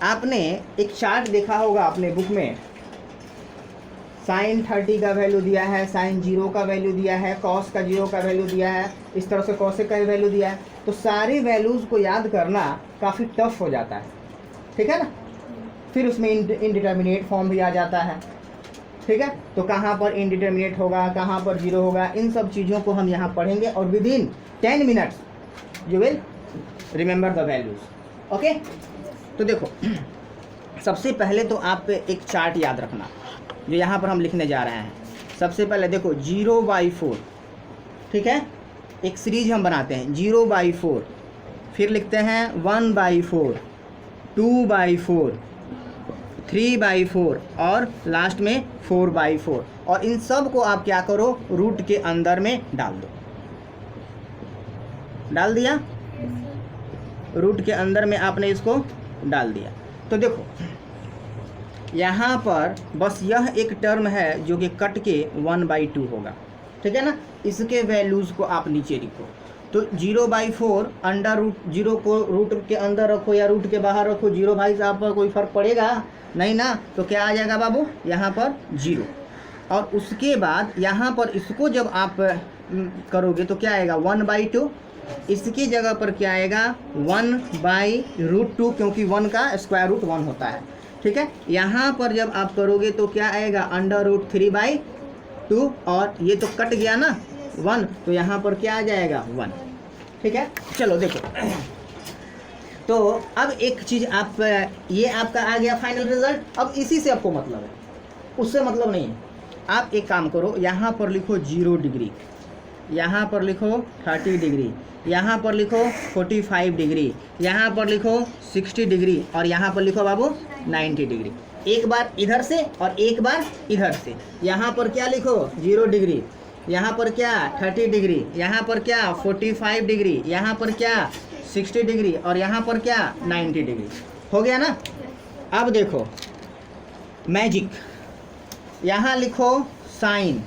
आपने एक चार्ट देखा होगा अपने बुक में, साइन 30 का वैल्यू दिया है, साइन 0 का वैल्यू दिया है, कॉस का 0 का वैल्यू दिया है, इस तरह से कॉसेक का वैल्यू दिया है। तो सारी वैल्यूज़ को याद करना काफ़ी टफ हो जाता है, ठीक है ना। फिर उसमें इनडिटर्मिनेट फॉर्म भी आ जाता है, ठीक है। तो कहाँ पर इनडिटर्मिनेट होगा, कहाँ पर 0 होगा, इन सब चीज़ों को हम यहाँ पढ़ेंगे और with in 10 minutes you will remember the values. Okay, तो देखो सबसे पहले तो आप एक चार्ट याद रखना जो यहाँ पर हम लिखने जा रहे हैं। सबसे पहले देखो 0/4, ठीक है। एक सीरीज हम बनाते हैं 0/4, फिर लिखते हैं 1/4, 2/4, 3/4 और लास्ट में 4/4। और इन सब को आप क्या करो, रूट के अंदर में डाल दो। डाल दिया, रूट के अंदर में आपने इसको डाल दिया। तो देखो यहाँ पर बस यह एक टर्म है जो कि कट के 1/2 होगा, ठीक है ना। इसके वैल्यूज़ को आप नीचे लिखो। तो 0/4 अंडर रूट, 0 को रूट के अंदर रखो या रूट के बाहर रखो, 0 भाई साहब पर कोई फ़र्क पड़ेगा नहीं ना। तो क्या आ जाएगा बाबू, यहाँ पर 0। और उसके बाद यहाँ पर इसको जब आप करोगे तो क्या आएगा 1/2। इसकी जगह पर क्या आएगा 1/√2, क्योंकि 1 का स्क्वायर रूट 1 होता है, ठीक है। यहाँ पर जब आप करोगे तो क्या आएगा √3/2, और ये तो कट गया ना 1, तो यहाँ पर क्या आ जाएगा 1, ठीक है। चलो देखो तो अब एक चीज़ आप, ये आपका आ गया फाइनल रिजल्ट। अब इसी से आपको मतलब है, उससे मतलब नहीं है। आप एक काम करो, यहाँ पर लिखो 0 डिग्री, यहाँ पर लिखो 30 डिग्री, यहाँ पर लिखो 45 डिग्री, यहाँ पर लिखो 60 डिग्री और यहाँ पर लिखो बाबू 90 डिग्री। एक बार इधर से और एक बार इधर से। यहाँ पर क्या लिखो 0 डिग्री, यहाँ पर क्या 30 डिग्री, यहाँ पर क्या 45 डिग्री, यहाँ पर क्या 60 डिग्री और यहाँ पर क्या 90 डिग्री। हो गया ना। अब देखो मैजिक, यहाँ लिखो साइन,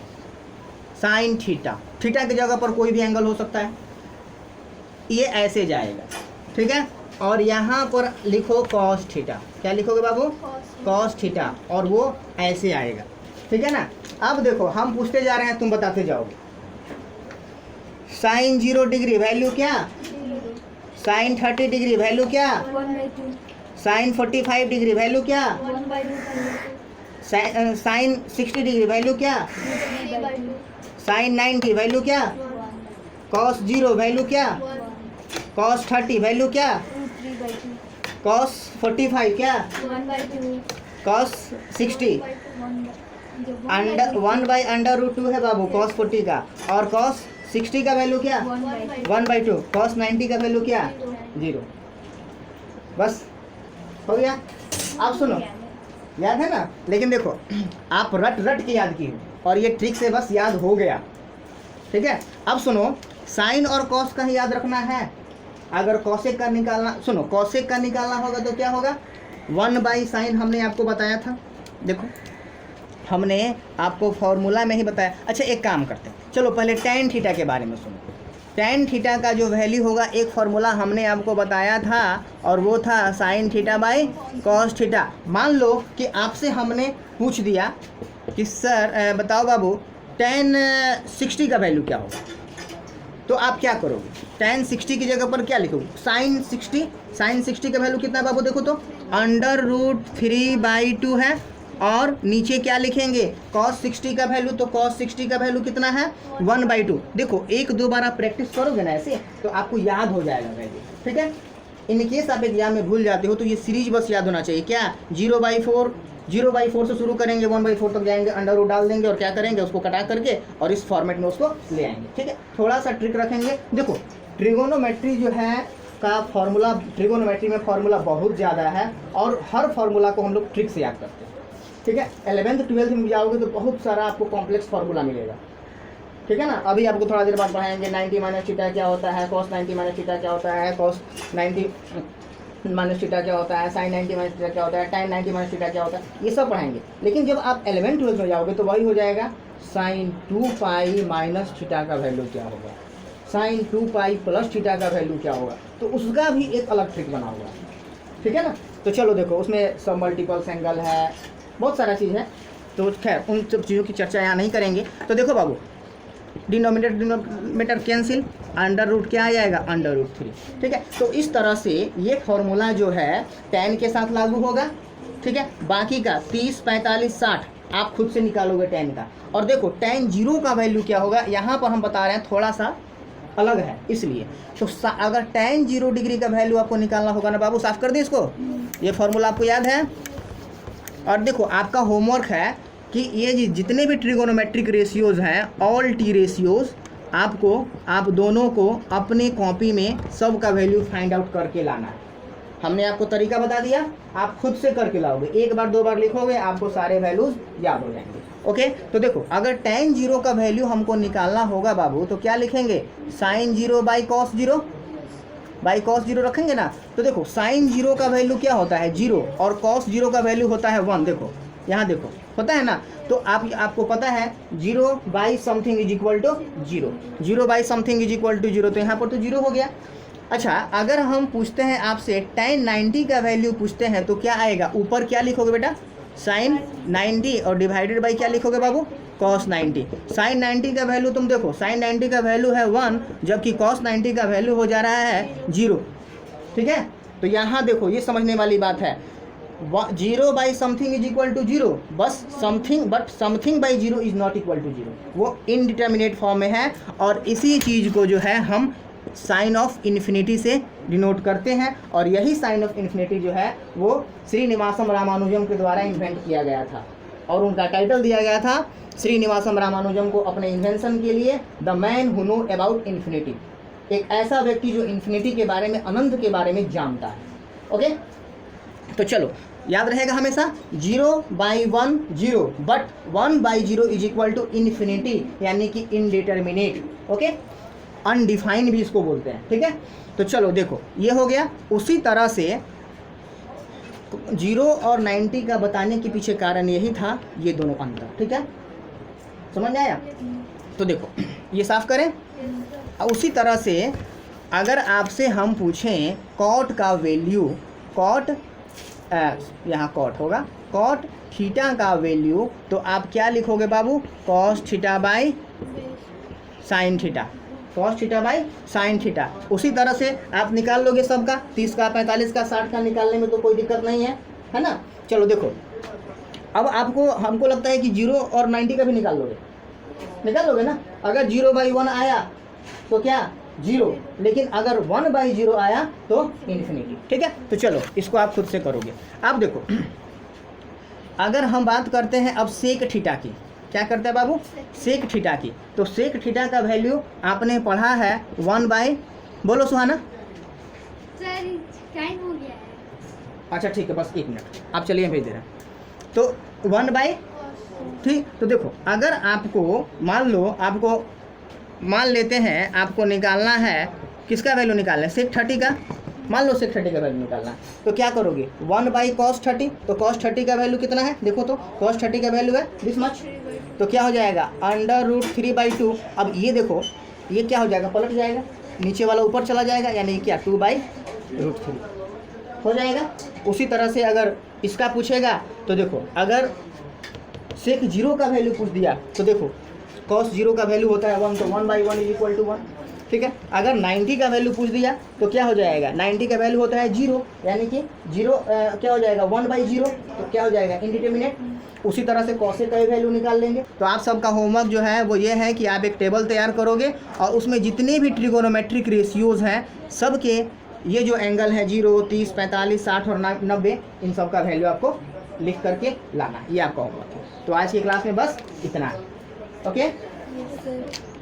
साइन थीटा, थीटा की जगह पर कोई भी एंगल हो सकता है, ये ऐसे जाएगा, ठीक है। और यहाँ पर लिखो कॉस थीटा, क्या लिखोगे बाबू कॉस थीटा, और वो ऐसे आएगा, ठीक है ना। अब देखो हम पूछते जा रहे हैं, तुम बताते जाओगे। साइन 0 डिग्री वैल्यू क्या, साइन 30 डिग्री वैल्यू क्या, 1/2, साइन 45 डिग्री वैल्यू क्या, 1/2, साइन 60 डिग्री वैल्यू क्या, 3/2, साइन 90 वैल्यू क्या, कॉस 0 वैल्यू क्या, 1, कॉस 30 वैल्यू क्या, 3/2, कॉस 45 क्या, 1/2, कॉस 60 अंडर 1/√2 है बाबू कॉस 40 का, और कॉस 60 का वैल्यू क्या 1/2, कॉस 90 का वैल्यू क्या 0। बस हो गया। अब सुनो, याद है ना। लेकिन देखो आप रट रट के याद किए और ये ट्रिक से बस याद हो गया, ठीक है। अब सुनो, साइन और कॉस का ही याद रखना है। अगर कॉसेक का निकालना, सुनो कॉसेक का निकालना होगा तो क्या होगा 1/sin, हमने आपको बताया था। देखो हमने आपको फॉर्मूला में ही बताया। अच्छा एक काम करते हैं, चलो पहले tan थीटा के बारे में सुनो। tan थीटा का जो वैल्यू होगा, एक फार्मूला हमने आपको बताया था और वो था sin θ/cos थीटा। मान लो कि आपसे हमने पूछ दिया कि सर बताओ बाबू tan 60 का वैल्यू क्या होगा, तो आप क्या करोगे, tan 60 की जगह पर क्या लिखोगे sin 60। sin 60 का वैल्यू कितना है बाबू, देखो तो √3/2 है, और नीचे क्या लिखेंगे cos 60 का वैल्यू, तो cos 60 का वैल्यू कितना है 1/2। देखो एक दो बार आप प्रैक्टिस करोगे ना ऐसे तो आपको याद हो जाएगा वैल्यू, ठीक है। इन केस आप एग्जाम में भूल जाते हो तो ये सीरीज बस याद होना चाहिए। क्या 0/4 से शुरू करेंगे 1/4 तक जाएंगे, अंडर रूट डाल देंगे और क्या करेंगे उसको कटा करके और इस फॉर्मेट में उसको ले आएंगे, ठीक है। थोड़ा सा ट्रिक रखेंगे। देखो ट्रिगोनोमेट्री जो है का फॉर्मूला, ट्रिगोनोमेट्री में फॉर्मूला बहुत ज़्यादा है और हर फॉर्मूला को हम लोग ट्रिक से याद करते हैं, ठीक है। 11th 12th में जाओगे तो बहुत सारा आपको कॉम्प्लेक्स फार्मूला मिलेगा, ठीक है ना। अभी आपको थोड़ा देर बाद पढ़ाएंगे 90 - थीटा क्या होता है, cos 90 - थीटा क्या होता है, cos 90 - थीटा क्या होता है, sin 90 - थीटा क्या होता है, tan 90 - थीटा क्या होता है, ये सब पढ़ाएंगे। लेकिन जब आप 11th 12th में जाओगे तो वही हो जाएगा sin 2π - थीटा का वैल्यू क्या होगा, sin 2π + थीटा का वैल्यू क्या होगा, तो उसका भी एक अलग ट्रिक बना हुआ है, ठीक है ना। तो चलो देखो उसमें सब मल्टीपल्स एंगल है, बहुत सारा चीज़ है, तो खैर उन सब चीज़ों की चर्चा यहाँ नहीं करेंगे। तो देखो बाबू, डिनोमिनेटर कैंसिल, अंडर रूट क्या आ जाएगा, अंडर रूट 3, ठीक है। तो इस तरह से ये फॉर्मूला जो है tan के साथ लागू होगा, ठीक है। बाकी का 30, 45, 60 आप खुद से निकालोगे tan का। और देखो tan 0 का वैल्यू क्या होगा, यहाँ पर हम बता रहे हैं थोड़ा सा अलग है इसलिए। तो अगर tan 0 डिग्री का वैल्यू आपको निकालना होगा ना बाबू, साफ कर दें इसको, ये फॉर्मूला आपको याद है। और देखो आपका होमवर्क है कि ये जितने भी ट्रिगोनोमेट्रिक रेशियोज़ हैं, ऑल टी रेशियोज़, आप दोनों को अपने कॉपी में सब का वैल्यू फाइंड आउट करके लाना है। हमने आपको तरीका बता दिया, आप खुद से करके लाओगे, एक बार दो बार लिखोगे आपको सारे वैल्यूज़ याद हो जाएंगे। ओके, तो देखो अगर tan 0 का वैल्यू हमको निकालना होगा बाबू, तो क्या लिखेंगे, sin 0 by cos 0, by cos 0 रखेंगे ना। तो देखो sin 0 का वैल्यू क्या होता है 0, और cos 0 का वैल्यू होता है 1। देखो यहाँ देखो होता है ना, तो आपको पता है 0 by something is equal to 0, 0 by something is equal to 0, तो यहाँ पर तो 0 हो गया। अच्छा, अगर हम पूछते हैं आपसे tan 90 का वैल्यू पूछते हैं तो क्या आएगा, ऊपर क्या लिखोगे बेटा, sin 90, और डिवाइडेड बाई क्या लिखोगे बाबू, cos 90। sin 90 का वैल्यू तुम देखो, sin 90 का वैल्यू है 1, जबकि cos 90 का वैल्यू हो जा रहा है 0, ठीक है। तो यहाँ देखो ये समझने वाली बात है, 0 by something is equal to 0, बस something, but something by 0 is not equal to 0, वो इनडिटर्मिनेट फॉर्म में है। और इसी चीज़ को जो है हम साइन ऑफ इन्फिनिटी से डिनोट करते हैं, और यही साइन ऑफ इन्फिनिटी जो है वो श्रीनिवासम रामानुजम के द्वारा इन्वेंट किया गया था, और उनका टाइटल दिया गया था श्रीनिवासम रामानुजम को अपने इन्वेंशन के लिए, the man who know about infinity, एक ऐसा व्यक्ति जो इन्फिनिटी के बारे में, अनंत के बारे में जानता है। ओके, तो चलो याद रहेगा हमेशा 0 by 1 0, but 1 by 0 is equal to infinity, यानी कि इनडिटर्मिनेट। ओके, अनडिफाइंड भी इसको बोलते हैं, ठीक है। तो चलो देखो ये हो गया। उसी तरह से 0 और 90 का बताने के पीछे कारण यही था, ये दोनों अंतर, ठीक है, समझ में आया। तो देखो ये साफ करें। उसी तरह से अगर आपसे हम पूछें कॉट का वैल्यू, कॉट यहाँ कॉट होगा, कॉट थीटा का वैल्यू, तो आप क्या लिखोगे बाबू, cos theta by sin theta, cos theta by sin theta. उसी तरह से आप निकाल लोगे सबका, 30 का, 45 का, 60 का निकालने में तो कोई दिक्कत नहीं है ना। चलो देखो, अब हमको लगता है कि 0 और 90 का भी निकाल लोगे ना। अगर 0 बाई 1 आया तो क्या 0, लेकिन अगर 1 बाई 0 आया तो इन्फिनिटी, ठीक है। तो चलो इसको आप खुद से करोगे। अब देखो अगर हम बात करते हैं अब सेक थीटा की, क्या करते हैं बाबू, सेक थीटा की, तो सेक थीटा का वैल्यू आपने पढ़ा है 1 बाई, बोलो सुहाना, सर टाइम हो गया है। अच्छा ठीक है, बस 1 मिनट, आप चलिए भेज दे रहे हैं। तो 1 बाई, ठीक। तो देखो अगर आपको मान लेते हैं आपको निकालना है, किसका वैल्यू निकालना है, सेक 30 का, मान लो सेक 30 का वैल्यू निकालना है, तो क्या करोगे 1 बाई कॉस 30, तो कॉस 30 का वैल्यू कितना है, देखो तो कॉस 30 का वैल्यू है दिस मच, तो क्या हो जाएगा अंडर रूट 3/2। अब ये देखो ये क्या हो जाएगा, पलट जाएगा, नीचे वाला ऊपर चला जाएगा, यानी क्या 2/√3 हो जाएगा। उसी तरह से अगर इसका पूछेगा तो देखो अगर सेक 0 का वैल्यू पूछ दिया तो देखो cos 0 का वैल्यू होता है 1, तो 1/1 इज इक्वल टू 1, ठीक है। अगर 90 का वैल्यू पूछ दिया तो क्या हो जाएगा, 90 का वैल्यू होता है 0, यानी कि 0 क्या हो जाएगा 1/0, तो क्या हो जाएगा इनडिटर्मिनेट। उसी तरह से कॉसे का वैल्यू निकाल लेंगे। तो आप सबका होमवर्क जो है वो ये है कि आप एक टेबल तैयार करोगे और उसमें जितने भी ट्रिगोनोमेट्रिक रेशियोज़ हैं सब के ये जो एंगल है 0, 30, 45, 60 और 90, इन सब का वैल्यू आपको लिख करके लाना, ये आपका होमवर्क है। तो आज की क्लास में बस इतना है। ओके। Yes sir.